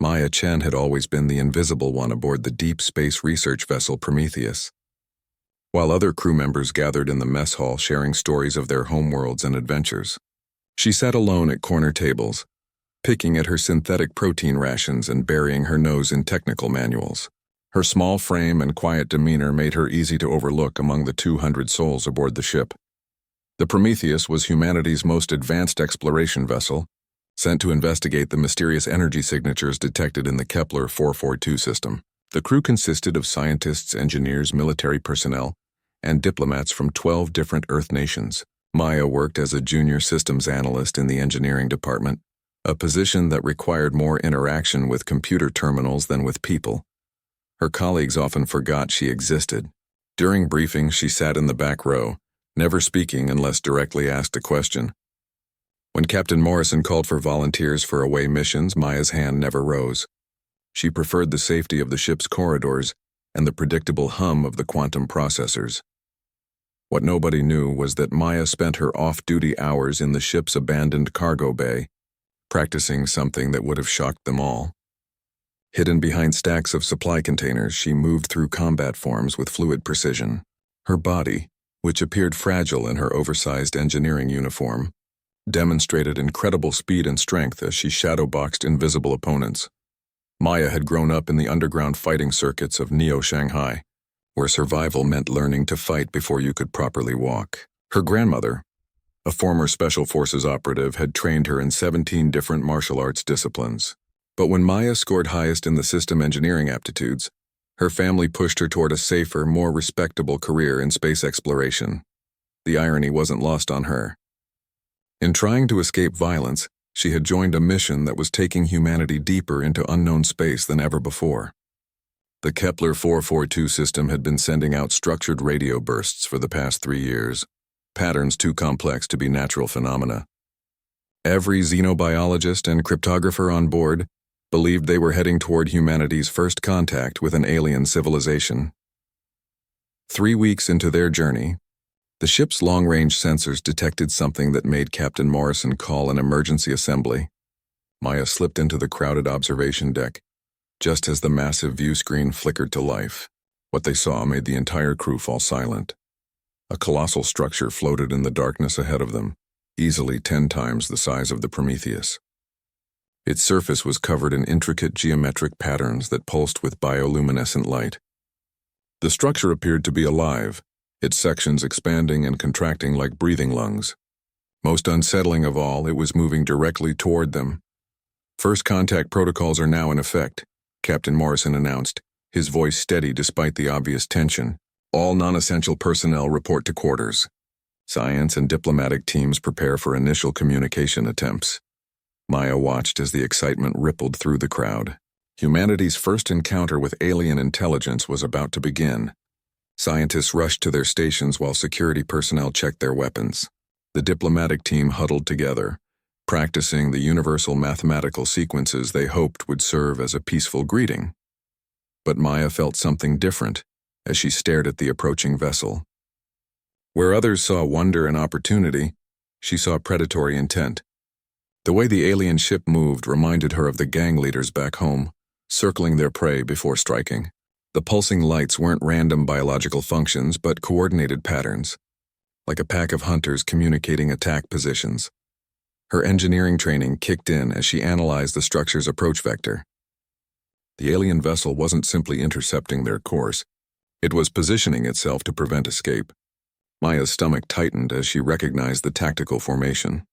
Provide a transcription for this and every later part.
Maya Chen had always been the invisible one aboard the deep space research vessel Prometheus. While other crew members gathered in the mess hall sharing stories of their homeworlds and adventures, she sat alone at corner tables, picking at her synthetic protein rations and burying her nose in technical manuals. Her small frame and quiet demeanor made her easy to overlook among the 200 souls aboard the ship. The Prometheus was humanity's most advanced exploration vessel, sent to investigate the mysterious energy signatures detected in the Kepler 442 system. The crew consisted of scientists, engineers, military personnel, and diplomats from 12 different Earth nations. Maya worked as a junior systems analyst in the engineering department, a position that required more interaction with computer terminals than with people. Her colleagues often forgot she existed. During briefings, she sat in the back row, never speaking unless directly asked a question. When Captain Morrison called for volunteers for away missions, Maya's hand never rose. She preferred the safety of the ship's corridors and the predictable hum of the quantum processors. What nobody knew was that Maya spent her off-duty hours in the ship's abandoned cargo bay, practicing something that would have shocked them all. Hidden behind stacks of supply containers, she moved through combat forms with fluid precision. Her body, which appeared fragile in her oversized engineering uniform, demonstrated incredible speed and strength as she shadowboxed invisible opponents. Maya had grown up in the underground fighting circuits of Neo-Shanghai, where survival meant learning to fight before you could properly walk. Her grandmother, a former Special Forces operative, had trained her in 17 different martial arts disciplines. But when Maya scored highest in the system engineering aptitudes, her family pushed her toward a safer, more respectable career in space exploration. The irony wasn't lost on her. In trying to escape violence, she had joined a mission that was taking humanity deeper into unknown space than ever before. The Kepler 442 system had been sending out structured radio bursts for the past 3 years, patterns too complex to be natural phenomena. Every xenobiologist and cryptographer on board believed they were heading toward humanity's first contact with an alien civilization. 3 weeks into their journey, the ship's long-range sensors detected something that made Captain Morrison call an emergency assembly. Maya slipped into the crowded observation deck, just as the massive view screen flickered to life. What they saw made the entire crew fall silent. A colossal structure floated in the darkness ahead of them, easily 10 times the size of the Prometheus. Its surface was covered in intricate geometric patterns that pulsed with bioluminescent light. The structure appeared to be alive, its sections expanding and contracting like breathing lungs. Most unsettling of all, it was moving directly toward them. First contact protocols are now in effect, Captain Morrison announced, his voice steady despite the obvious tension. All non-essential personnel report to quarters. Science and diplomatic teams prepare for initial communication attempts. Maya watched as the excitement rippled through the crowd. Humanity's first encounter with alien intelligence was about to begin. Scientists rushed to their stations while security personnel checked their weapons. The diplomatic team huddled together, practicing the universal mathematical sequences they hoped would serve as a peaceful greeting. But Maya felt something different as she stared at the approaching vessel. Where others saw wonder and opportunity, she saw predatory intent. The way the alien ship moved reminded her of the gang leaders back home, circling their prey before striking. The pulsing lights weren't random biological functions, but coordinated patterns, like a pack of hunters communicating attack positions. Her engineering training kicked in as she analyzed the structure's approach vector. The alien vessel wasn't simply intercepting their course, it was positioning itself to prevent escape. Maya's stomach tightened as she recognized the tactical formation.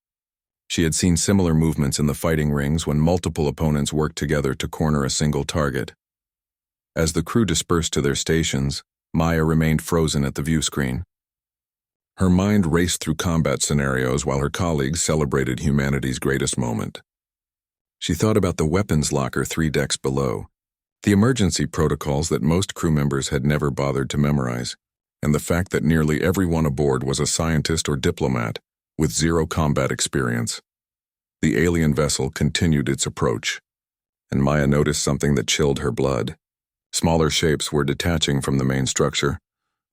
She had seen similar movements in the fighting rings when multiple opponents worked together to corner a single target. As the crew dispersed to their stations, Maya remained frozen at the view screen. Her mind raced through combat scenarios while her colleagues celebrated humanity's greatest moment. She thought about the weapons locker 3 decks below, the emergency protocols that most crew members had never bothered to memorize, and the fact that nearly everyone aboard was a scientist or diplomat with 0 combat experience. The alien vessel continued its approach, and Maya noticed something that chilled her blood. Smaller shapes were detaching from the main structure,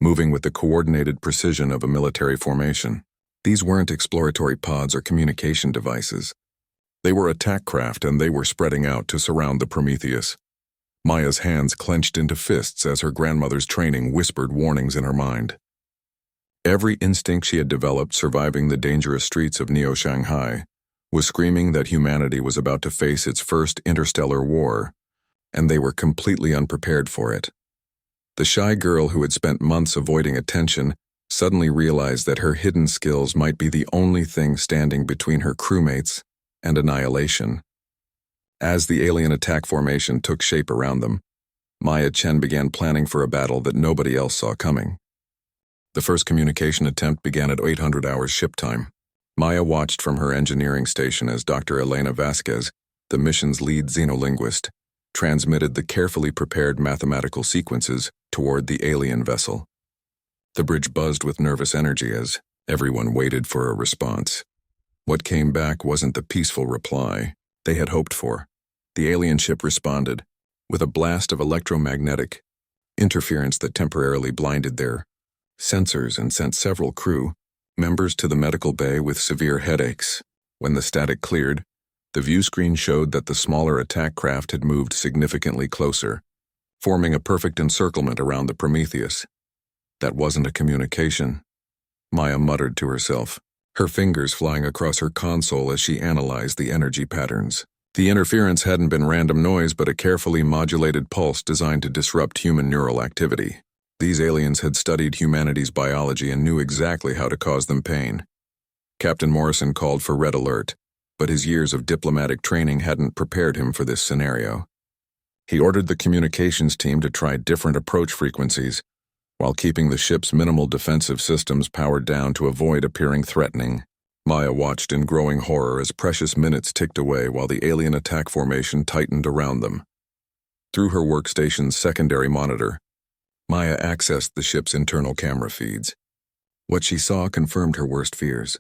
moving with the coordinated precision of a military formation. These weren't exploratory pods or communication devices. They were attack craft and they were spreading out to surround the Prometheus. Maya's hands clenched into fists as her grandmother's training whispered warnings in her mind. Every instinct she had developed surviving the dangerous streets of Neo-Shanghai was screaming that humanity was about to face its first interstellar war, and they were completely unprepared for it. The shy girl who had spent months avoiding attention suddenly realized that her hidden skills might be the only thing standing between her crewmates and annihilation. As the alien attack formation took shape around them, Maya Chen began planning for a battle that nobody else saw coming. The first communication attempt began at 800 hours ship time. Maya watched from her engineering station as Dr. Elena Vasquez, the mission's lead xenolinguist, transmitted the carefully prepared mathematical sequences toward the alien vessel. The bridge buzzed with nervous energy as everyone waited for a response. What came back wasn't the peaceful reply they had hoped for. The alien ship responded with a blast of electromagnetic interference that temporarily blinded their sensors and sent several crew members to the medical bay with severe headaches. When the static cleared, the view screen showed that the smaller attack craft had moved significantly closer, forming a perfect encirclement around the Prometheus. That wasn't a communication, Maya muttered to herself, her fingers flying across her console as she analyzed the energy patterns. The interference hadn't been random noise but a carefully modulated pulse designed to disrupt human neural activity. These aliens had studied humanity's biology and knew exactly how to cause them pain. Captain Morrison called for red alert, but his years of diplomatic training hadn't prepared him for this scenario. He ordered the communications team to try different approach frequencies, while keeping the ship's minimal defensive systems powered down to avoid appearing threatening. Maya watched in growing horror as precious minutes ticked away while the alien attack formation tightened around them. Through her workstation's secondary monitor, Maya accessed the ship's internal camera feeds. What she saw confirmed her worst fears.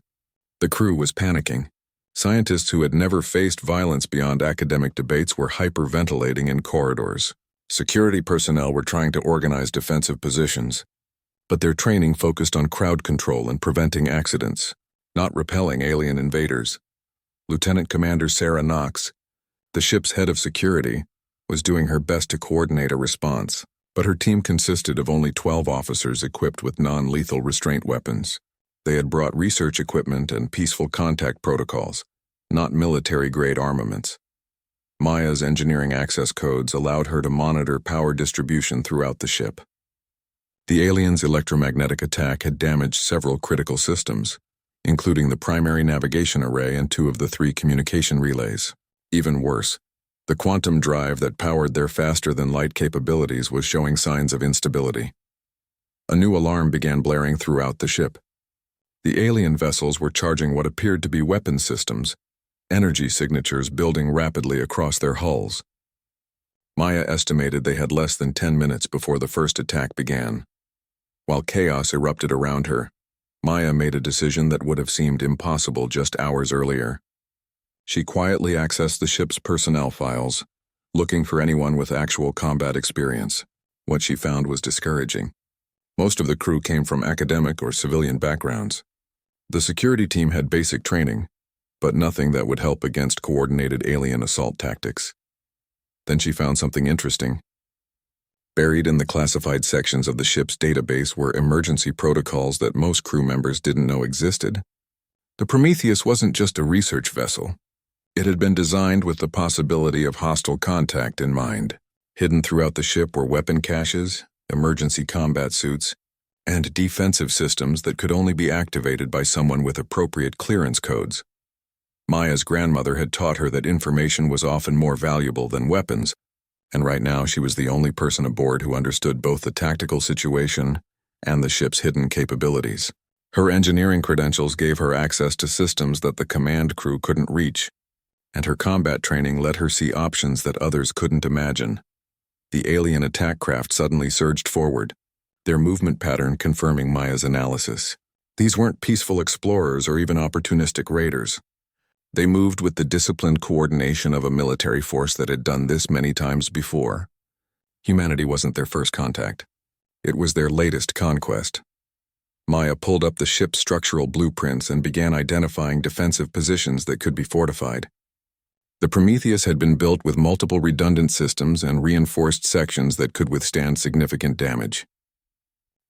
The crew was panicking. Scientists who had never faced violence beyond academic debates were hyperventilating in corridors. Security personnel were trying to organize defensive positions, but their training focused on crowd control and preventing accidents, not repelling alien invaders. Lieutenant Commander Sarah Knox, the ship's head of security, was doing her best to coordinate a response, but her team consisted of only 12 officers equipped with non-lethal restraint weapons. They had brought research equipment and peaceful contact protocols, not military-grade armaments. Maya's engineering access codes allowed her to monitor power distribution throughout the ship. The aliens' electromagnetic attack had damaged several critical systems, including the primary navigation array and 2 of the 3 communication relays. Even worse, the quantum drive that powered their faster-than-light capabilities was showing signs of instability. A new alarm began blaring throughout the ship. The alien vessels were charging what appeared to be weapon systems, energy signatures building rapidly across their hulls. Maya estimated they had less than 10 minutes before the first attack began. While chaos erupted around her, Maya made a decision that would have seemed impossible just hours earlier. She quietly accessed the ship's personnel files, looking for anyone with actual combat experience. What she found was discouraging. Most of the crew came from academic or civilian backgrounds. The security team had basic training, but nothing that would help against coordinated alien assault tactics. Then she found something interesting. Buried in the classified sections of the ship's database were emergency protocols that most crew members didn't know existed. The Prometheus wasn't just a research vessel. It had been designed with the possibility of hostile contact in mind. Hidden throughout the ship were weapon caches, emergency combat suits, and defensive systems that could only be activated by someone with appropriate clearance codes. Maya's grandmother had taught her that information was often more valuable than weapons, and right now she was the only person aboard who understood both the tactical situation and the ship's hidden capabilities. Her engineering credentials gave her access to systems that the command crew couldn't reach, and her combat training let her see options that others couldn't imagine. The alien attack craft suddenly surged forward, their movement pattern confirming Maya's analysis. These weren't peaceful explorers or even opportunistic raiders. They moved with the disciplined coordination of a military force that had done this many times before. Humanity wasn't their first contact. It was their latest conquest. Maya pulled up the ship's structural blueprints and began identifying defensive positions that could be fortified. The Prometheus had been built with multiple redundant systems and reinforced sections that could withstand significant damage.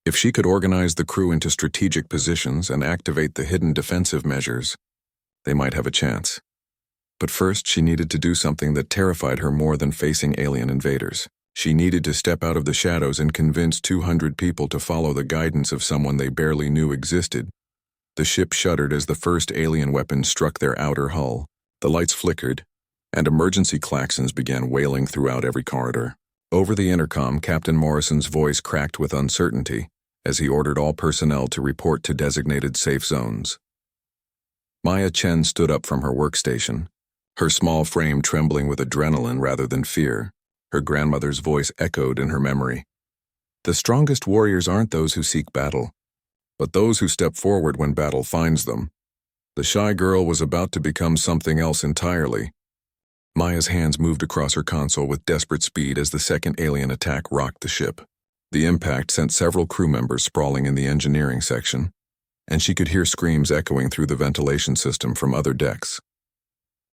If she could organize the crew into strategic positions and activate the hidden defensive measures, they might have a chance. But first, she needed to do something that terrified her more than facing alien invaders. She needed to step out of the shadows and convince 200 people to follow the guidance of someone they barely knew existed. The ship shuddered as the first alien weapon struck their outer hull. The lights flickered, and emergency klaxons began wailing throughout every corridor. Over the intercom, Captain Morrison's voice cracked with uncertainty as he ordered all personnel to report to designated safe zones. Maya Chen stood up from her workstation, her small frame trembling with adrenaline rather than fear. Her grandmother's voice echoed in her memory. The strongest warriors aren't those who seek battle, but those who step forward when battle finds them. The shy girl was about to become something else entirely. Maya's hands moved across her console with desperate speed as the second alien attack rocked the ship. The impact sent several crew members sprawling in the engineering section, and she could hear screams echoing through the ventilation system from other decks.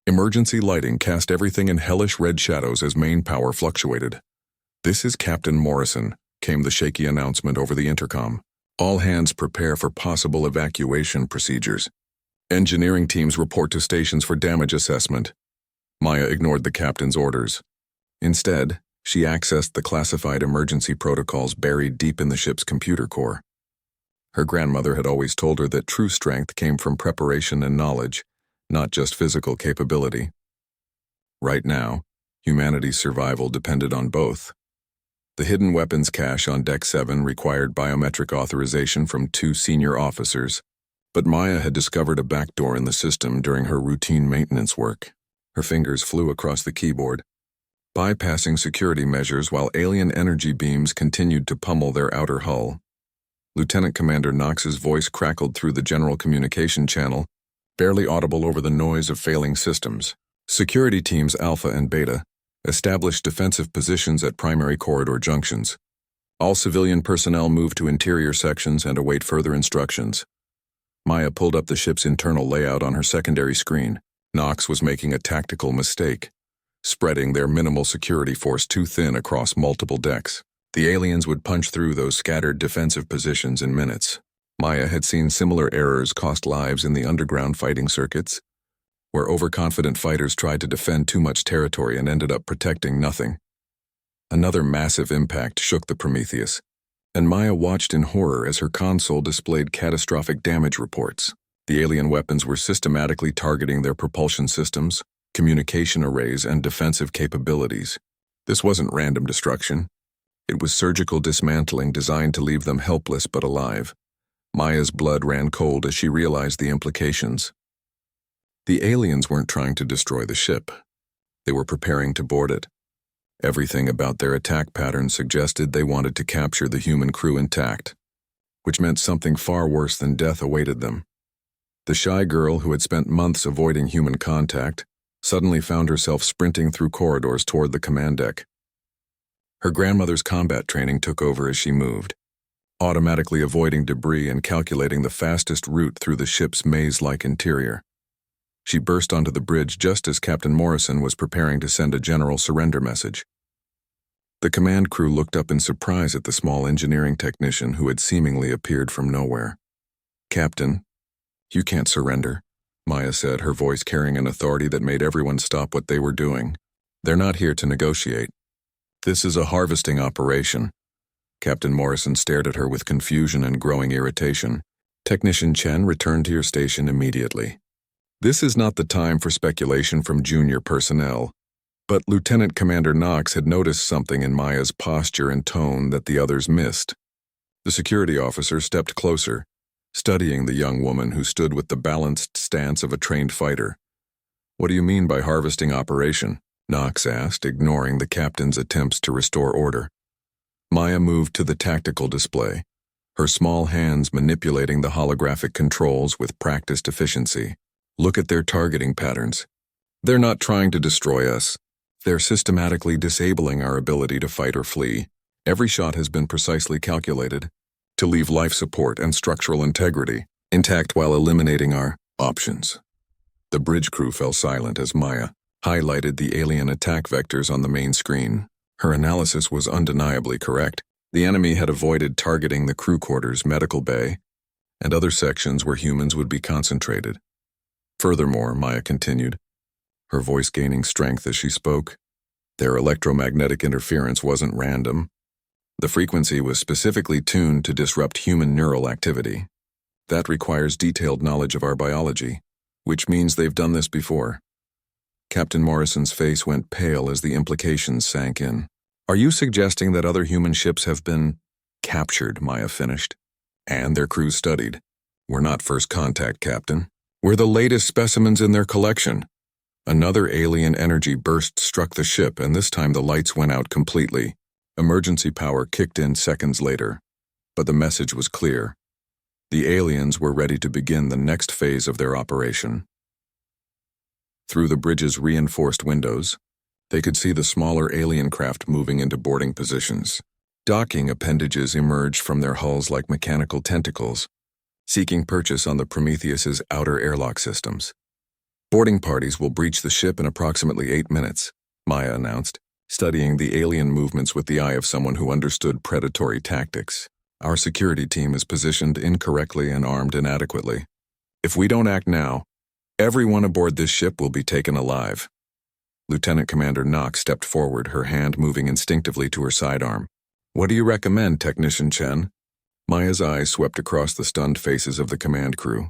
Emergency lighting cast everything in hellish red shadows as main power fluctuated. "This is Captain Morrison," came the shaky announcement over the intercom. "All hands prepare for possible evacuation procedures. Engineering teams report to stations for damage assessment." Maya ignored the captain's orders. Instead, she accessed the classified emergency protocols buried deep in the ship's computer core. Her grandmother had always told her that true strength came from preparation and knowledge, not just physical capability. Right now, humanity's survival depended on both. The hidden weapons cache on Deck 7 required biometric authorization from 2 senior officers, but Maya had discovered a backdoor in the system during her routine maintenance work. Her fingers flew across the keyboard, bypassing security measures while alien energy beams continued to pummel their outer hull. Lieutenant Commander Knox's voice crackled through the general communication channel, barely audible over the noise of failing systems. Security teams Alpha and Beta established defensive positions at primary corridor junctions. All civilian personnel moved to interior sections and await further instructions. Maya pulled up the ship's internal layout on her secondary screen. Knox was making a tactical mistake, spreading their minimal security force too thin across multiple decks. The aliens would punch through those scattered defensive positions in minutes. Maya had seen similar errors cost lives in the underground fighting circuits, where overconfident fighters tried to defend too much territory and ended up protecting nothing. Another massive impact shook the Prometheus, and Maya watched in horror as her console displayed catastrophic damage reports. The alien weapons were systematically targeting their propulsion systems, communication arrays, and defensive capabilities. This wasn't random destruction. It was surgical dismantling designed to leave them helpless but alive. Maya's blood ran cold as she realized the implications. The aliens weren't trying to destroy the ship. They were preparing to board it. Everything about their attack pattern suggested they wanted to capture the human crew intact, which meant something far worse than death awaited them. The shy girl who had spent months avoiding human contact suddenly found herself sprinting through corridors toward the command deck. Her grandmother's combat training took over as she moved, automatically avoiding debris and calculating the fastest route through the ship's maze-like interior. She burst onto the bridge just as Captain Morrison was preparing to send a general surrender message. The command crew looked up in surprise at the small engineering technician who had seemingly appeared from nowhere. "Captain, you can't surrender," Maya said, her voice carrying an authority that made everyone stop what they were doing. "They're not here to negotiate. This is a harvesting operation." Captain Morrison stared at her with confusion and growing irritation. "Technician Chen, return to your station immediately. This is not the time for speculation from junior personnel." But Lieutenant Commander Knox had noticed something in Maya's posture and tone that the others missed. The security officer stepped closer, studying the young woman who stood with the balanced stance of a trained fighter. "What do you mean by harvesting operation?" Knox asked, ignoring the captain's attempts to restore order. Maya moved to the tactical display, her small hands manipulating the holographic controls with practiced efficiency. "Look at their targeting patterns. They're not trying to destroy us. They're systematically disabling our ability to fight or flee. Every shot has been precisely calculated to leave life support and structural integrity intact while eliminating our options." The bridge crew fell silent as Maya, highlighted the alien attack vectors on the main screen. Her analysis was undeniably correct. The enemy had avoided targeting the crew quarters, medical bay, and other sections where humans would be concentrated. Furthermore, Maya continued, her voice gaining strength as she spoke, their electromagnetic interference wasn't random. The frequency was specifically tuned to disrupt human neural activity. That requires detailed knowledge of our biology, which means they've done this before. Captain Morrison's face went pale as the implications sank in. Are you suggesting that other human ships have been captured? Maya finished. And their crews studied. We're not first contact, Captain. We're the latest specimens in their collection. Another alien energy burst struck the ship, and this time the lights went out completely. Emergency power kicked in seconds later. But the message was clear. The aliens were ready to begin the next phase of their operation. Through the bridge's reinforced windows, they could see the smaller alien craft moving into boarding positions. Docking appendages emerged from their hulls like mechanical tentacles, seeking purchase on the Prometheus's outer airlock systems. Boarding parties will breach the ship in approximately 8 minutes, Maya announced, studying the alien movements with the eye of someone who understood predatory tactics. Our security team is positioned incorrectly and armed inadequately. If we don't act now, everyone aboard this ship will be taken alive. Lieutenant Commander Knox stepped forward, her hand moving instinctively to her sidearm. What do you recommend, Technician Chen? Maya's eyes swept across the stunned faces of the command crew.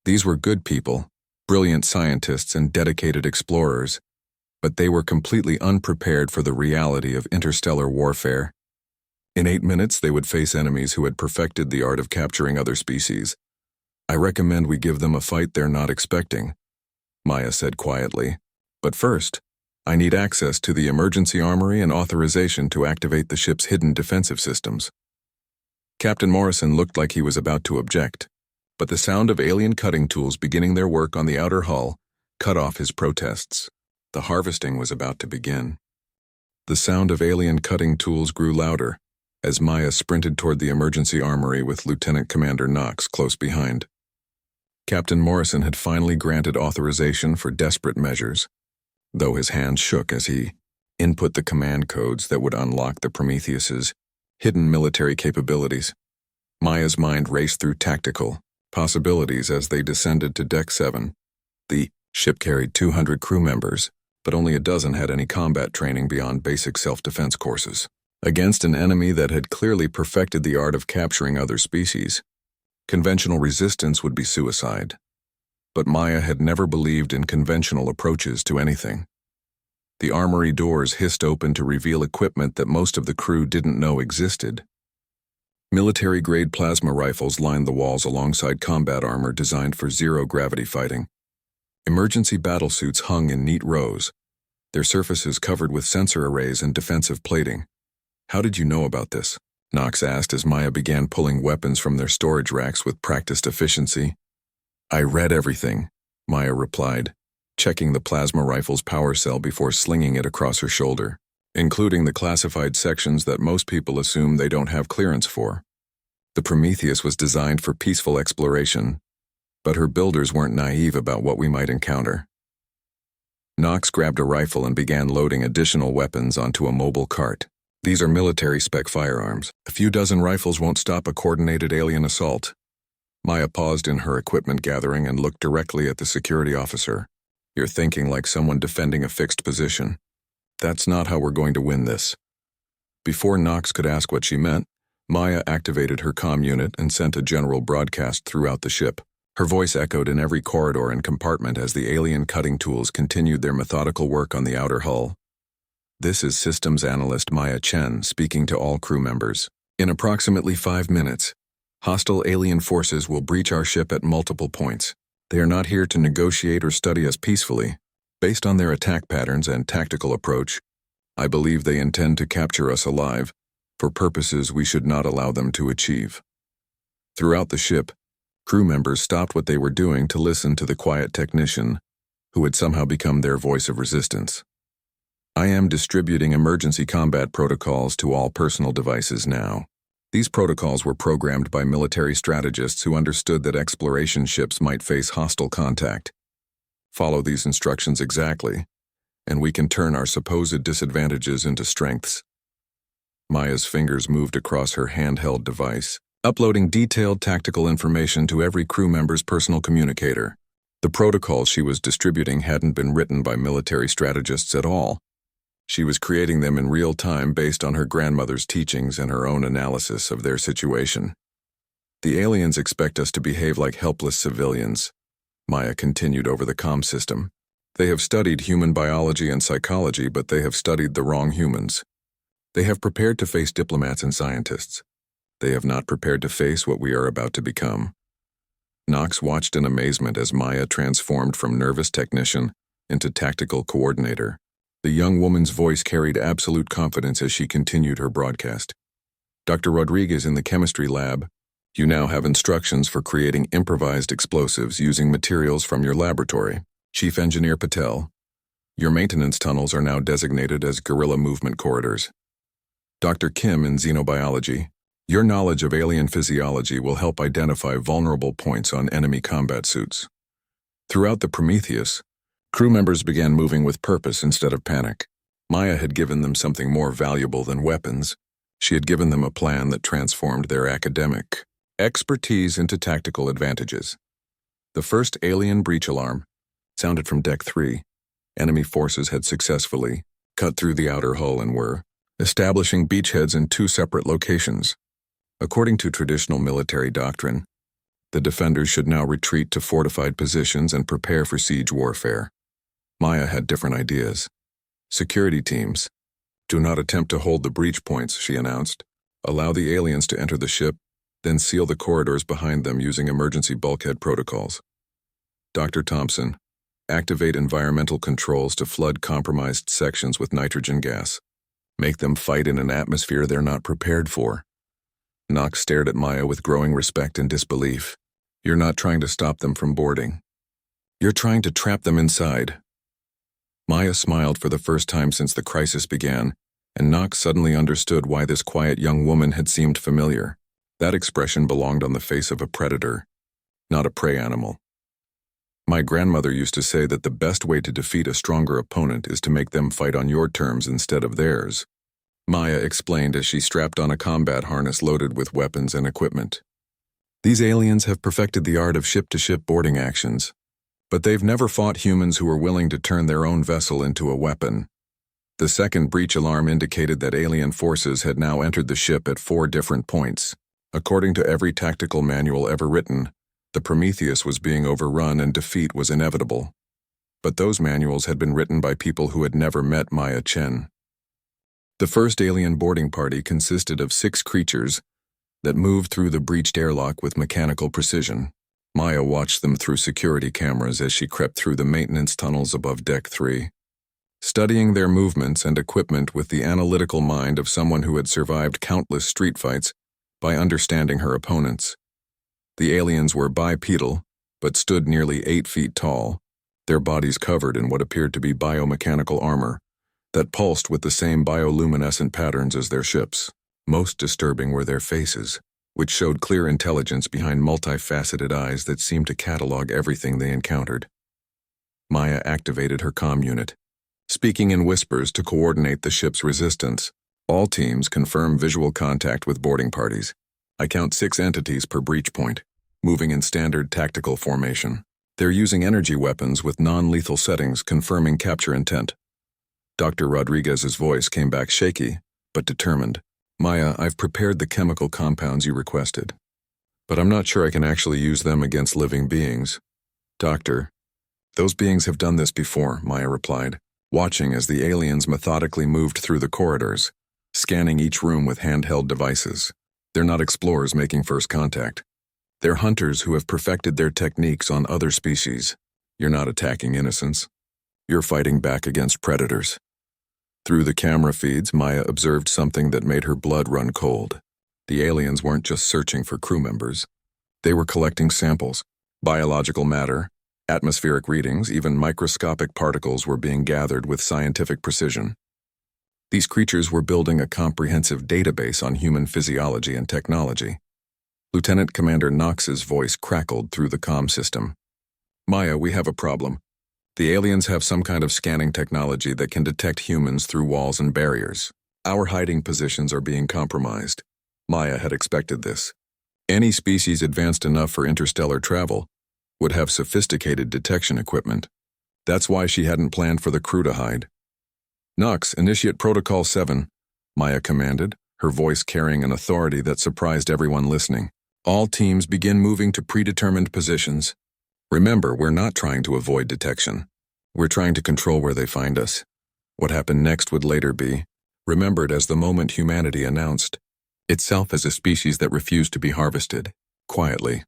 These were good people, brilliant scientists and dedicated explorers, but they were completely unprepared for the reality of interstellar warfare. In 8 minutes, they would face enemies who had perfected the art of capturing other species. I recommend we give them a fight they're not expecting, Maya said quietly. But first, I need access to the emergency armory and authorization to activate the ship's hidden defensive systems. Captain Morrison looked like he was about to object, but the sound of alien cutting tools beginning their work on the outer hull cut off his protests. The harvesting was about to begin. The sound of alien cutting tools grew louder as Maya sprinted toward the emergency armory with Lieutenant Commander Knox close behind. Captain Morrison had finally granted authorization for desperate measures, though his hands shook as he input the command codes that would unlock the Prometheus's hidden military capabilities. Maya's mind raced through tactical possibilities as they descended to Deck 7. The ship carried 200 crew members, but only a dozen had any combat training beyond basic self-defense courses. Against an enemy that had clearly perfected the art of capturing other species, conventional resistance would be suicide. But Maya had never believed in conventional approaches to anything. The armory doors hissed open to reveal equipment that most of the crew didn't know existed. Military-grade plasma rifles lined the walls alongside combat armor designed for zero-gravity fighting. Emergency battlesuits hung in neat rows, their surfaces covered with sensor arrays and defensive plating. How did you know about this? Knox asked as Maya began pulling weapons from their storage racks with practiced efficiency. I read everything, Maya replied, checking the plasma rifle's power cell before slinging it across her shoulder, including the classified sections that most people assume they don't have clearance for. The Prometheus was designed for peaceful exploration, but her builders weren't naive about what we might encounter. Knox grabbed a rifle and began loading additional weapons onto a mobile cart. These are military-spec firearms. A few dozen rifles won't stop a coordinated alien assault. Maya paused in her equipment gathering and looked directly at the security officer. You're thinking like someone defending a fixed position. That's not how we're going to win this. Before Knox could ask what she meant, Maya activated her comm unit and sent a general broadcast throughout the ship. Her voice echoed in every corridor and compartment as the alien cutting tools continued their methodical work on the outer hull. This is Systems Analyst Maya Chen speaking to all crew members. In approximately 5 minutes, hostile alien forces will breach our ship at multiple points. They are not here to negotiate or study us peacefully. Based on their attack patterns and tactical approach, I believe they intend to capture us alive, for purposes we should not allow them to achieve. Throughout the ship, crew members stopped what they were doing to listen to the quiet technician, who had somehow become their voice of resistance. I am distributing emergency combat protocols to all personal devices now. These protocols were programmed by military strategists who understood that exploration ships might face hostile contact. Follow these instructions exactly, and we can turn our supposed disadvantages into strengths. Maya's fingers moved across her handheld device, uploading detailed tactical information to every crew member's personal communicator. The protocols she was distributing hadn't been written by military strategists at all. She was creating them in real time based on her grandmother's teachings and her own analysis of their situation. The aliens expect us to behave like helpless civilians, Maya continued over the comm system. They have studied human biology and psychology, but they have studied the wrong humans. They have prepared to face diplomats and scientists. They have not prepared to face what we are about to become. Knox watched in amazement as Maya transformed from nervous technician into tactical coordinator. The young woman's voice carried absolute confidence as she continued her broadcast. Dr. Rodriguez in the chemistry lab, you now have instructions for creating improvised explosives using materials from your laboratory. Chief Engineer Patel, your maintenance tunnels are now designated as guerrilla movement corridors. Dr. Kim in xenobiology, your knowledge of alien physiology will help identify vulnerable points on enemy combat suits. Throughout the Prometheus, crew members began moving with purpose instead of panic. Maya had given them something more valuable than weapons. She had given them a plan that transformed their academic expertise into tactical advantages. The first alien breach alarm sounded from Deck 3. Enemy forces had successfully cut through the outer hull and were establishing beachheads in 2 separate locations. According to traditional military doctrine, the defenders should now retreat to fortified positions and prepare for siege warfare. Maya had different ideas. Security teams, do not attempt to hold the breach points, she announced. Allow the aliens to enter the ship, then seal the corridors behind them using emergency bulkhead protocols. Dr. Thompson, activate environmental controls to flood compromised sections with nitrogen gas. Make them fight in an atmosphere they're not prepared for. Knox stared at Maya with growing respect and disbelief. You're not trying to stop them from boarding. You're trying to trap them inside. Maya smiled for the first time since the crisis began, and Knox suddenly understood why this quiet young woman had seemed familiar. That expression belonged on the face of a predator, not a prey animal. My grandmother used to say that the best way to defeat a stronger opponent is to make them fight on your terms instead of theirs. Maya explained as she strapped on a combat harness loaded with weapons and equipment. These aliens have perfected the art of ship-to-ship boarding actions, but they've never fought humans who were willing to turn their own vessel into a weapon. The second breach alarm indicated that alien forces had now entered the ship at 4 different points. According to every tactical manual ever written, the Prometheus was being overrun and defeat was inevitable. But those manuals had been written by people who had never met Maya Chen. The first alien boarding party consisted of 6 creatures that moved through the breached airlock with mechanical precision. Maya watched them through security cameras as she crept through the maintenance tunnels above Deck 3, studying their movements and equipment with the analytical mind of someone who had survived countless street fights by understanding her opponents. The aliens were bipedal, but stood nearly 8 feet tall, their bodies covered in what appeared to be biomechanical armor that pulsed with the same bioluminescent patterns as their ships. Most disturbing were their faces, which showed clear intelligence behind multifaceted eyes that seemed to catalog everything they encountered. Maya activated her comm unit, speaking in whispers to coordinate the ship's resistance. All teams confirm visual contact with boarding parties. I count 6 entities per breach point, moving in standard tactical formation. They're using energy weapons with non-lethal settings, confirming capture intent. Dr. Rodriguez's voice came back shaky, but determined. Maya, I've prepared the chemical compounds you requested, but I'm not sure I can actually use them against living beings. Doctor, those beings have done this before, Maya replied, watching as the aliens methodically moved through the corridors, scanning each room with handheld devices. They're not explorers making first contact. They're hunters who have perfected their techniques on other species. You're not attacking innocents. You're fighting back against predators. Through the camera feeds, Maya observed something that made her blood run cold. The aliens weren't just searching for crew members. They were collecting samples, biological matter, atmospheric readings, even microscopic particles were being gathered with scientific precision. These creatures were building a comprehensive database on human physiology and technology. Lieutenant Commander Knox's voice crackled through the comm system. Maya, we have a problem. The aliens have some kind of scanning technology that can detect humans through walls and barriers. Our hiding positions are being compromised. Maya had expected this. Any species advanced enough for interstellar travel would have sophisticated detection equipment. That's why she hadn't planned for the crew to hide. "Nox, initiate Protocol 7, Maya commanded, her voice carrying an authority that surprised everyone listening. "All teams begin moving to predetermined positions. Remember, we're not trying to avoid detection. We're trying to control where they find us." What happened next would later be remembered as the moment humanity announced itself as a species that refused to be harvested, quietly.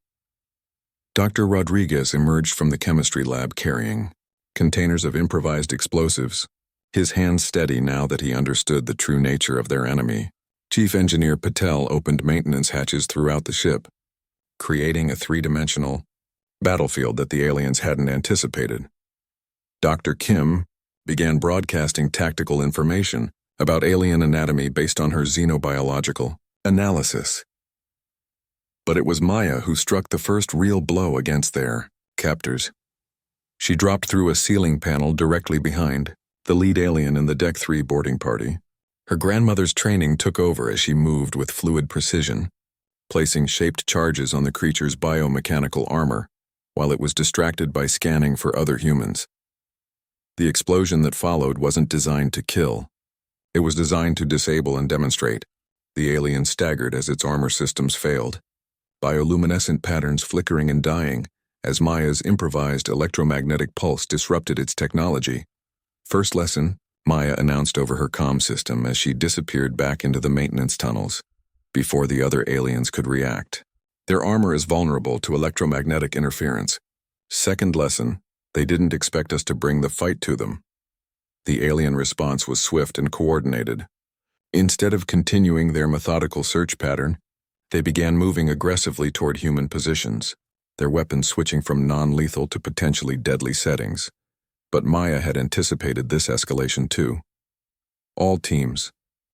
Dr. Rodriguez emerged from the chemistry lab carrying containers of improvised explosives, his hands steady now that he understood the true nature of their enemy. Chief Engineer Patel opened maintenance hatches throughout the ship, creating a three-dimensional battlefield that the aliens hadn't anticipated. Dr. Kim began broadcasting tactical information about alien anatomy based on her xenobiological analysis. But it was Maya who struck the first real blow against their captors. She dropped through a ceiling panel directly behind the lead alien in the Deck 3 boarding party. Her grandmother's training took over as she moved with fluid precision, placing shaped charges on the creature's biomechanical armor while it was distracted by scanning for other humans. The explosion that followed wasn't designed to kill. It was designed to disable and demonstrate. The alien staggered as its armor systems failed, bioluminescent patterns flickering and dying as Maya's improvised electromagnetic pulse disrupted its technology. "First lesson," Maya announced over her comm system as she disappeared back into the maintenance tunnels before the other aliens could react. "Their armor is vulnerable to electromagnetic interference. Second lesson, they didn't expect us to bring the fight to them." The alien response was swift and coordinated. Instead of continuing their methodical search pattern, they began moving aggressively toward human positions, their weapons switching from non-lethal to potentially deadly settings. But Maya had anticipated this escalation too. "All teams,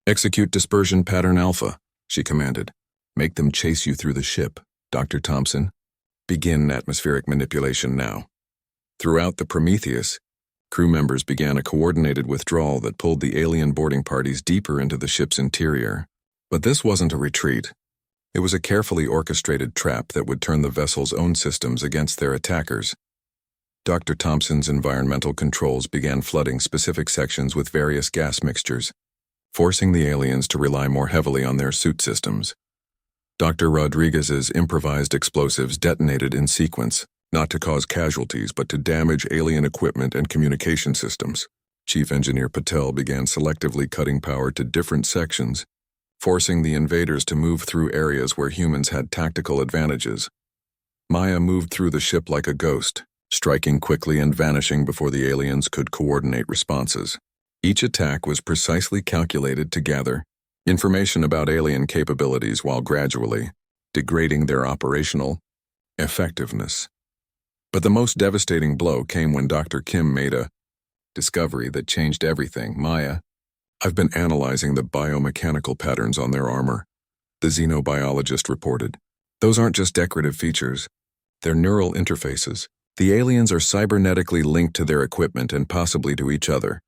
execute dispersion pattern Alpha," she commanded. "Make them chase you through the ship, Dr. Thompson. Begin atmospheric manipulation now." Throughout the Prometheus, crew members began a coordinated withdrawal that pulled the alien boarding parties deeper into the ship's interior. But this wasn't a retreat. It was a carefully orchestrated trap that would turn the vessel's own systems against their attackers. Dr. Thompson's environmental controls began flooding specific sections with various gas mixtures, forcing the aliens to rely more heavily on their suit systems. Dr. Rodriguez's improvised explosives detonated in sequence, not to cause casualties but to damage alien equipment and communication systems. Chief Engineer Patel began selectively cutting power to different sections, forcing the invaders to move through areas where humans had tactical advantages. Maya moved through the ship like a ghost, striking quickly and vanishing before the aliens could coordinate responses. Each attack was precisely calculated to gather information about alien capabilities while gradually degrading their operational effectiveness. But the most devastating blow came when Dr. Kim made a discovery that changed everything. "Maya, I've been analyzing the biomechanical patterns on their armor," the xenobiologist reported. "Those aren't just decorative features. They're neural interfaces. The aliens are cybernetically linked to their equipment and possibly to each other."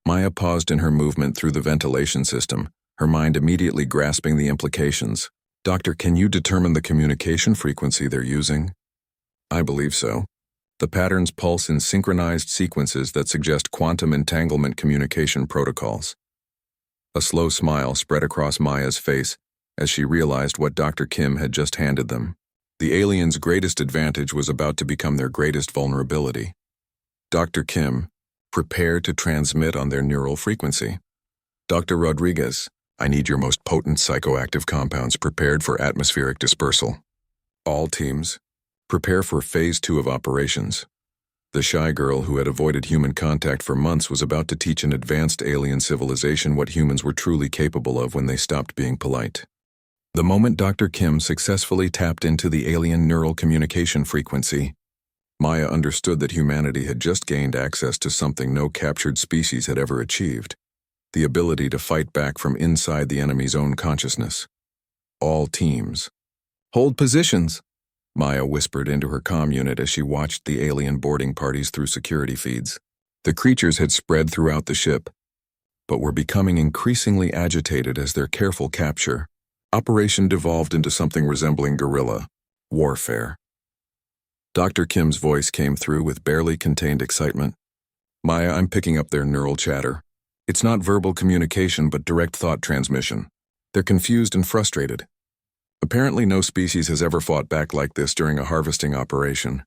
Maya paused in her movement through the ventilation system, her mind immediately grasping the implications. "Doctor, can you determine the communication frequency they're using?" "I believe so. The patterns pulse in synchronized sequences that suggest quantum entanglement communication protocols." A slow smile spread across Maya's face as she realized what Dr. Kim had just handed them. The aliens' greatest advantage was about to become their greatest vulnerability. "Dr. Kim, prepare to transmit on their neural frequency. Dr. Rodriguez, I need your most potent psychoactive compounds prepared for atmospheric dispersal. All teams, prepare for Phase 2 of operations." The shy girl who had avoided human contact for months was about to teach an advanced alien civilization what humans were truly capable of when they stopped being polite. The moment Dr. Kim successfully tapped into the alien neural communication frequency, Maya understood that humanity had just gained access to something no captured species had ever achieved: the ability to fight back from inside the enemy's own consciousness. "All teams, hold positions," Maya whispered into her comm unit as she watched the alien boarding parties through security feeds. The creatures had spread throughout the ship, but were becoming increasingly agitated as their careful capture operation devolved into something resembling guerrilla warfare. Dr. Kim's voice came through with barely contained excitement. Maya, I'm picking up their neural chatter. It's not verbal communication but direct thought transmission. They're confused and frustrated. Apparently no species has ever fought back like this during a harvesting operation.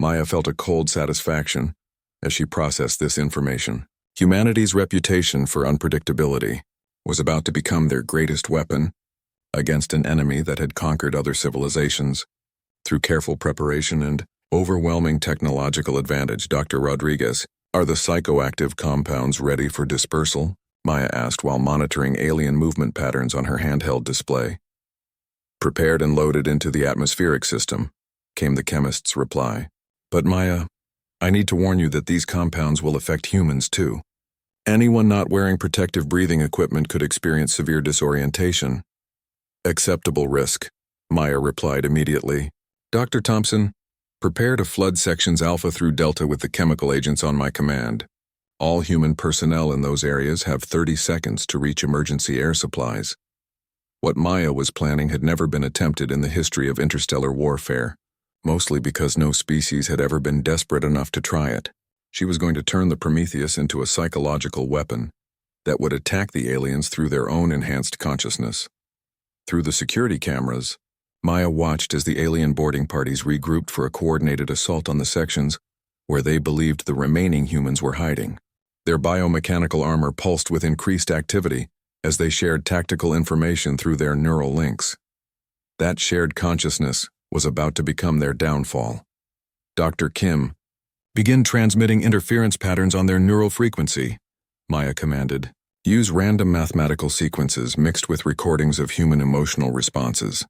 Maya felt a cold satisfaction as she processed this information. Humanity's reputation for unpredictability was about to become their greatest weapon against an enemy that had conquered other civilizations. Through careful preparation and overwhelming technological advantage, Dr. Rodriguez, are the psychoactive compounds ready for dispersal? Maya asked while monitoring alien movement patterns on her handheld display. Prepared and loaded into the atmospheric system, came the chemist's reply. But Maya, I need to warn you that these compounds will affect humans too. Anyone not wearing protective breathing equipment could experience severe disorientation. Acceptable risk, Maya replied immediately. Dr. Thompson, prepare to flood sections Alpha through Delta with the chemical agents on my command. All human personnel in those areas have 30 seconds to reach emergency air supplies. What Maya was planning had never been attempted in the history of interstellar warfare, mostly because no species had ever been desperate enough to try it. She was going to turn the Prometheus into a psychological weapon that would attack the aliens through their own enhanced consciousness. Through the security cameras, Maya watched as the alien boarding parties regrouped for a coordinated assault on the sections where they believed the remaining humans were hiding. Their biomechanical armor pulsed with increased activity as they shared tactical information through their neural links. That shared consciousness was about to become their downfall. Dr. Kim, begin transmitting interference patterns on their neural frequency, Maya commanded. Use random mathematical sequences mixed with recordings of human emotional responses.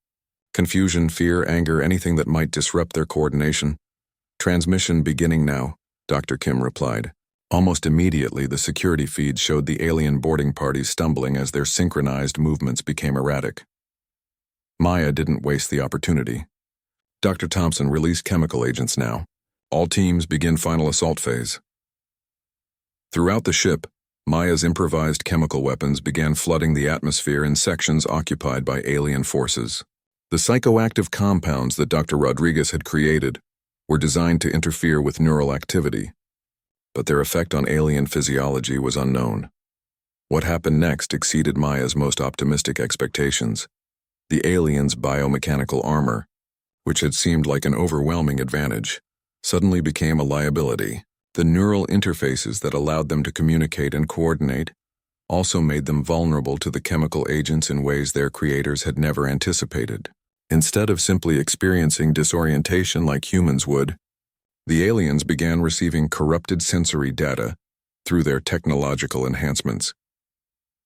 Confusion, fear, anger, anything that might disrupt their coordination. Transmission beginning now, Dr. Kim replied. Almost immediately, the security feed showed the alien boarding parties stumbling as their synchronized movements became erratic. Maya didn't waste the opportunity. Dr. Thompson, release chemical agents now. All teams begin final assault phase. Throughout the ship, Maya's improvised chemical weapons began flooding the atmosphere in sections occupied by alien forces. The psychoactive compounds that Dr. Rodriguez had created were designed to interfere with neural activity, but their effect on alien physiology was unknown. What happened next exceeded Maya's most optimistic expectations. The aliens' biomechanical armor, which had seemed like an overwhelming advantage, suddenly became a liability. The neural interfaces that allowed them to communicate and coordinate also made them vulnerable to the chemical agents in ways their creators had never anticipated. Instead of simply experiencing disorientation like humans would, the aliens began receiving corrupted sensory data through their technological enhancements.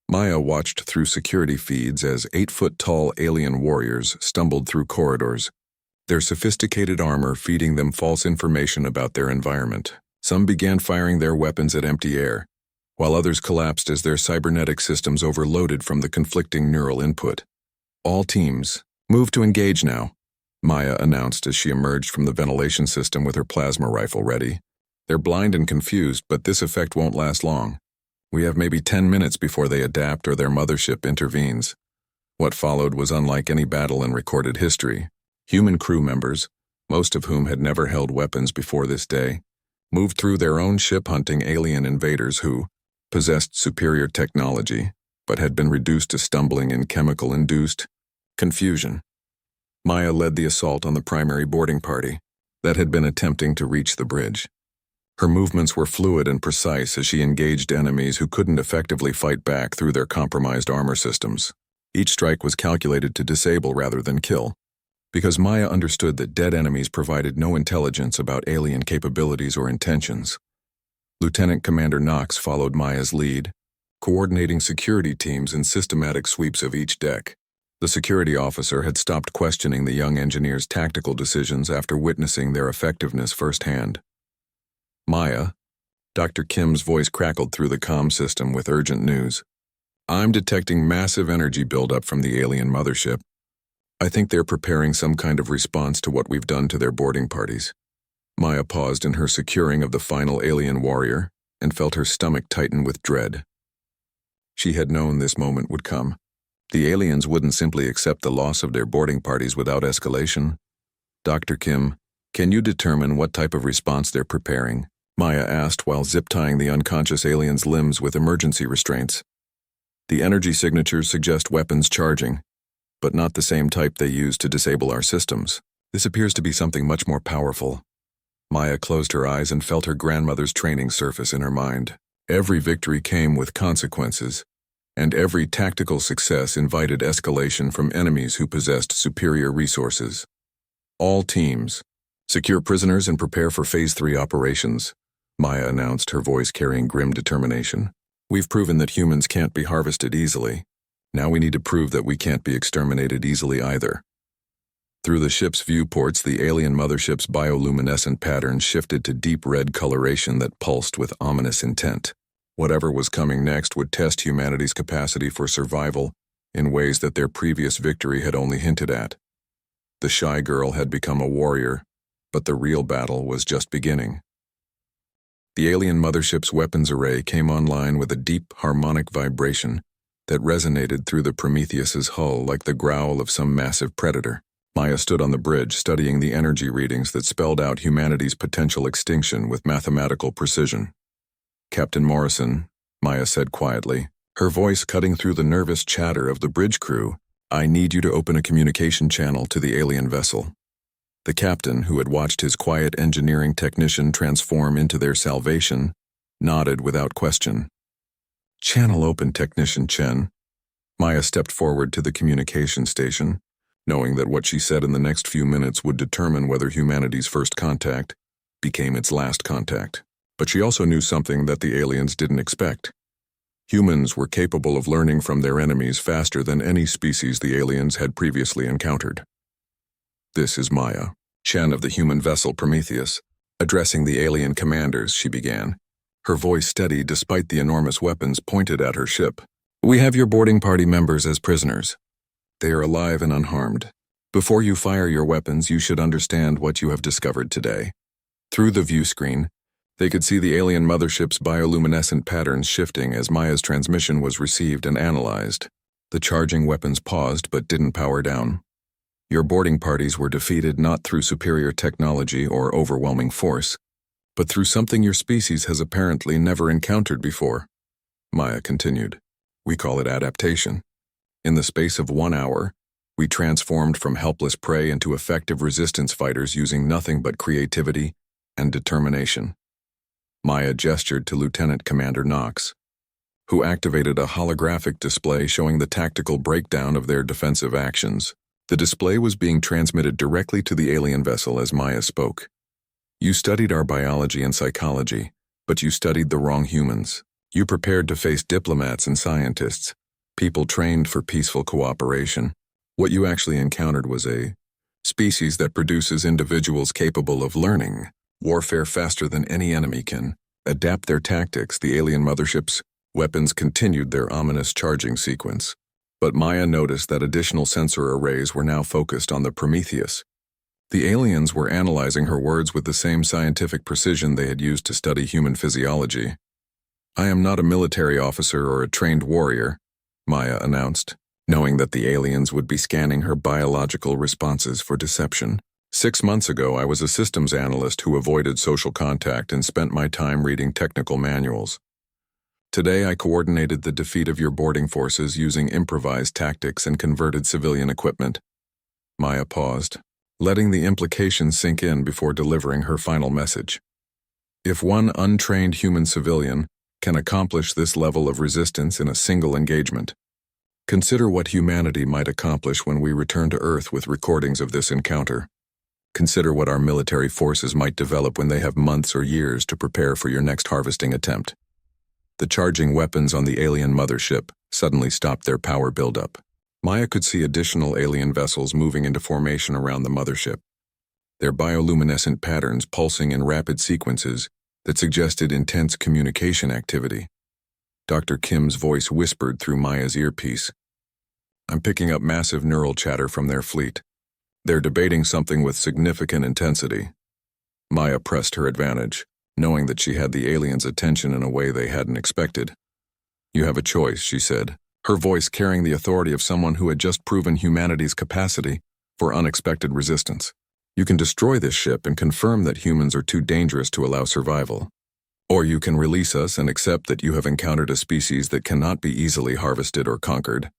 Maya watched through security feeds as 8-foot-tall alien warriors stumbled through corridors, their sophisticated armor feeding them false information about their environment. Some began firing their weapons at empty air, while others collapsed as their cybernetic systems overloaded from the conflicting neural input. All teams, move to engage now, Maya announced as she emerged from the ventilation system with her plasma rifle ready. They're blind and confused, but this effect won't last long. We have maybe 10 minutes before they adapt or their mothership intervenes. What followed was unlike any battle in recorded history. Human crew members, most of whom had never held weapons before this day, moved through their own ship hunting alien invaders who possessed superior technology but had been reduced to stumbling in chemical-induced confusion. Maya led the assault on the primary boarding party that had been attempting to reach the bridge. Her movements were fluid and precise as she engaged enemies who couldn't effectively fight back through their compromised armor systems. Each strike was calculated to disable rather than kill, because Maya understood that dead enemies provided no intelligence about alien capabilities or intentions. Lieutenant Commander Knox followed Maya's lead, coordinating security teams in systematic sweeps of each deck. The security officer had stopped questioning the young engineer's tactical decisions after witnessing their effectiveness firsthand. Maya, Dr. Kim's voice crackled through the comm system with urgent news. I'm detecting massive energy buildup from the alien mothership. I think they're preparing some kind of response to what we've done to their boarding parties. Maya paused in her securing of the final alien warrior and felt her stomach tighten with dread. She had known this moment would come. The aliens wouldn't simply accept the loss of their boarding parties without escalation. Dr. Kim, can you determine what type of response they're preparing? Maya asked while zip-tying the unconscious alien's limbs with emergency restraints. The energy signatures suggest weapons charging, but not the same type they use to disable our systems. This appears to be something much more powerful. Maya closed her eyes and felt her grandmother's training surface in her mind. Every victory came with consequences, and every tactical success invited escalation from enemies who possessed superior resources. All teams, secure prisoners and prepare for Phase 3 operations, Maya announced, her voice carrying grim determination. We've proven that humans can't be harvested easily. Now we need to prove that we can't be exterminated easily either. Through the ship's viewports, the alien mothership's bioluminescent patterns shifted to deep red coloration that pulsed with ominous intent. Whatever was coming next would test humanity's capacity for survival in ways that their previous victory had only hinted at. The shy girl had become a warrior, but the real battle was just beginning. The alien mothership's weapons array came online with a deep, harmonic vibration that resonated through the Prometheus's hull like the growl of some massive predator. Maya stood on the bridge, studying the energy readings that spelled out humanity's potential extinction with mathematical precision. Captain Morrison, Maya said quietly, her voice cutting through the nervous chatter of the bridge crew, I need you to open a communication channel to the alien vessel. The captain, who had watched his quiet engineering technician transform into their salvation, nodded without question. Channel open, Technician Chen. Maya stepped forward to the communication station, knowing that what she said in the next few minutes would determine whether humanity's first contact became its last contact. But she also knew something that the aliens didn't expect. Humans were capable of learning from their enemies faster than any species the aliens had previously encountered. This is Maya, Chen of the human vessel Prometheus. Addressing the alien commanders, she began, her voice steady despite the enormous weapons pointed at her ship. We have your boarding party members as prisoners. They are alive and unharmed. Before you fire your weapons, you should understand what you have discovered today. Through the view screen, they could see the alien mothership's bioluminescent patterns shifting as Maya's transmission was received and analyzed. The charging weapons paused but didn't power down. Your boarding parties were defeated not through superior technology or overwhelming force, but through something your species has apparently never encountered before. Maya continued. We call it adaptation. In the space of 1 hour, we transformed from helpless prey into effective resistance fighters using nothing but creativity and determination. Maya gestured to Lieutenant Commander Knox, who activated a holographic display showing the tactical breakdown of their defensive actions. The display was being transmitted directly to the alien vessel as Maya spoke. You studied our biology and psychology, but you studied the wrong humans. You prepared to face diplomats and scientists, people trained for peaceful cooperation. What you actually encountered was a species that produces individuals capable of learning warfare faster than any enemy can adapt their tactics. The alien mothership's weapons continued their ominous charging sequence, but Maya noticed that additional sensor arrays were now focused on the Prometheus. The aliens were analyzing her words with the same scientific precision they had used to study human physiology. I am not a military officer or a trained warrior, Maya announced, knowing that the aliens would be scanning her biological responses for deception. 6 months ago, I was a systems analyst who avoided social contact and spent my time reading technical manuals. Today, I coordinated the defeat of your boarding forces using improvised tactics and converted civilian equipment. Maya paused, letting the implications sink in before delivering her final message. If one untrained human civilian can accomplish this level of resistance in a single engagement, consider what humanity might accomplish when we return to Earth with recordings of this encounter. Consider what our military forces might develop when they have months or years to prepare for your next harvesting attempt. The charging weapons on the alien mothership suddenly stopped their power buildup. Maya could see additional alien vessels moving into formation around the mothership, their bioluminescent patterns pulsing in rapid sequences that suggested intense communication activity. Dr. Kim's voice whispered through Maya's earpiece. I'm picking up massive neural chatter from their fleet. They're debating something with significant intensity. Maya pressed her advantage, knowing that she had the aliens' attention in a way they hadn't expected. You have a choice, she said, her voice carrying the authority of someone who had just proven humanity's capacity for unexpected resistance. You can destroy this ship and confirm that humans are too dangerous to allow survival. Or you can release us and accept that you have encountered a species that cannot be easily harvested or conquered.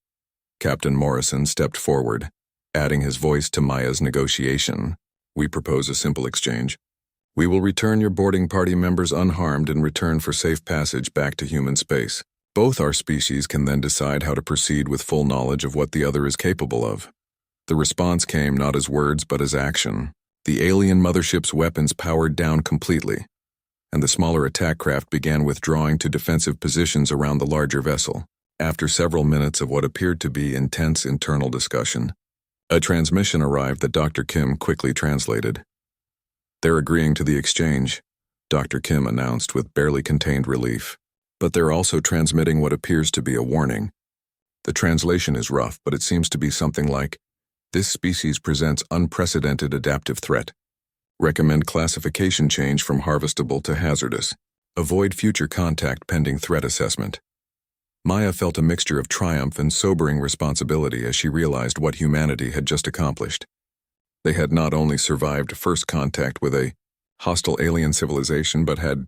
Captain Morrison stepped forward, adding his voice to Maya's negotiation. We propose a simple exchange. We will return your boarding party members unharmed in return for safe passage back to human space. Both our species can then decide how to proceed with full knowledge of what the other is capable of. The response came not as words but as action. The alien mothership's weapons powered down completely, and the smaller attack craft began withdrawing to defensive positions around the larger vessel. After several minutes of what appeared to be intense internal discussion, a transmission arrived that Dr. Kim quickly translated. They're agreeing to the exchange, Dr. Kim announced with barely contained relief. But they're also transmitting what appears to be a warning. The translation is rough, but it seems to be something like, this species presents unprecedented adaptive threat. Recommend classification change from harvestable to hazardous. Avoid future contact pending threat assessment. Maya felt a mixture of triumph and sobering responsibility as she realized what humanity had just accomplished. They had not only survived first contact with a hostile alien civilization, but had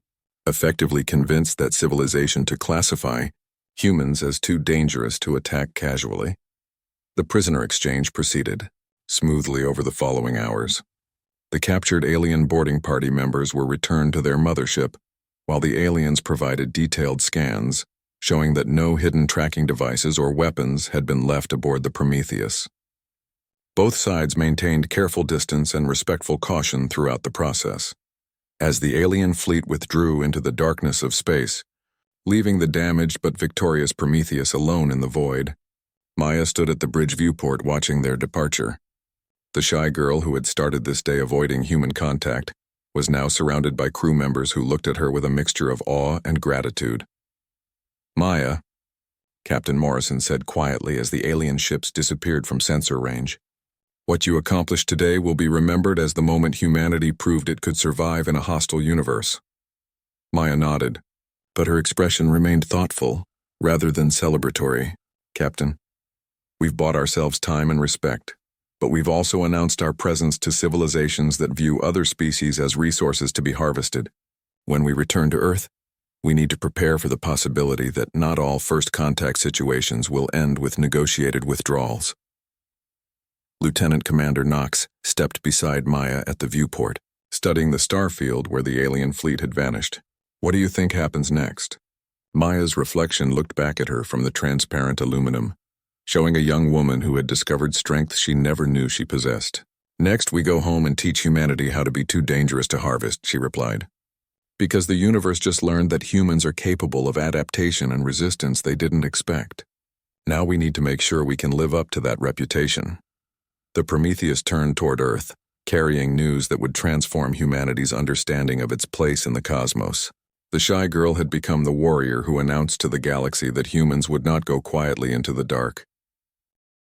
effectively convinced that civilization to classify humans as too dangerous to attack casually. The prisoner exchange proceeded smoothly over the following hours. The captured alien boarding party members were returned to their mothership, while the aliens provided detailed scans showing that no hidden tracking devices or weapons had been left aboard the Prometheus. Both sides maintained careful distance and respectful caution throughout the process. As the alien fleet withdrew into the darkness of space, leaving the damaged but victorious Prometheus alone in the void, Maya stood at the bridge viewport watching their departure. The shy girl who had started this day avoiding human contact was now surrounded by crew members who looked at her with a mixture of awe and gratitude. Maya, Captain Morrison said quietly as the alien ships disappeared from sensor range. What you accomplished today will be remembered as the moment humanity proved it could survive in a hostile universe. Maya nodded, but her expression remained thoughtful rather than celebratory. Captain, we've bought ourselves time and respect, but we've also announced our presence to civilizations that view other species as resources to be harvested. When we return to Earth, we need to prepare for the possibility that not all first contact situations will end with negotiated withdrawals. Lieutenant Commander Knox stepped beside Maya at the viewport, studying the starfield where the alien fleet had vanished. What do you think happens next? Maya's reflection looked back at her from the transparent aluminum, showing a young woman who had discovered strength she never knew she possessed. Next, we go home and teach humanity how to be too dangerous to harvest, she replied. Because the universe just learned that humans are capable of adaptation and resistance they didn't expect. Now we need to make sure we can live up to that reputation. The Prometheus turned toward Earth, carrying news that would transform humanity's understanding of its place in the cosmos. The shy girl had become the warrior who announced to the galaxy that humans would not go quietly into the dark.